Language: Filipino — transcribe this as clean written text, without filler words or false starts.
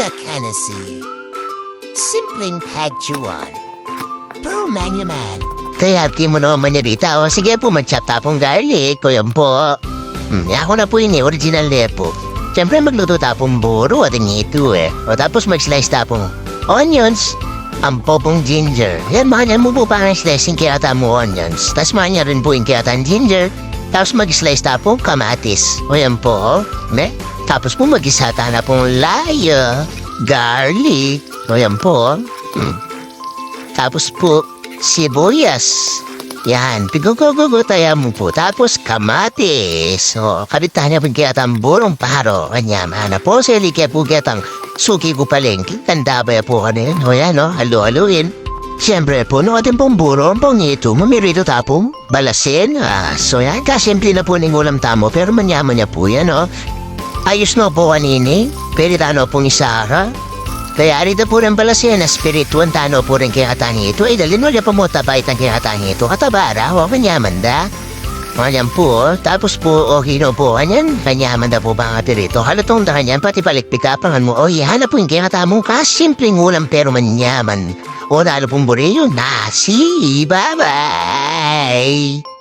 Taga Kanasii. Simpleng pagtuan. Pero kanyaman. Kaya mo naman niya dito. O sige po, mag-chop tapong garlic. O yan po. Ako na po yun original lepo. Siyempre magluto tapong buro at Hito O tapos mag-slice tapong onions. Ang popong ginger. Yan, makanyan mo po parang slicing kaya mo onions. Tapos makanyan rin po yung kaya ginger. Tapos mag-slice tapong kamatis. O yan po. Tapos po mag-isata na pong laya. Garlic. O yan po. Tapos po sibuyas. Yan, pigugugugugutan mo po. Tapos kamatis. O, kabitahan niya po kaya burong paro. Kanyaman na po sili kaya po kaya suki ko palengke. Tanda ba po kanin? O yan, halu-haluin. Siyempre po, no ating pong burong pong ito. Mamirito tapong balasin. So yan, kasimple na po ng ulam tamo. Pero manyaman niya po yan, Ayos na po kanini. Pero tano pong isara. Kaya rito po rin balasin na spirituan tano po rin kaya ito. Ay dalin mo niya po mo tabait ang kaya ito. Katabara, kanyaman da. Kanyan po, tapos po, Hito po, kanyan. Kanyaman da po ba nga pirito. Halatong da kanyan, pati palikpikapangan mo. Hanap po yung kaya mo. Kasimpleng ulam pero manyaman. O lalo pong buriyo, Nasi. Bye-bye.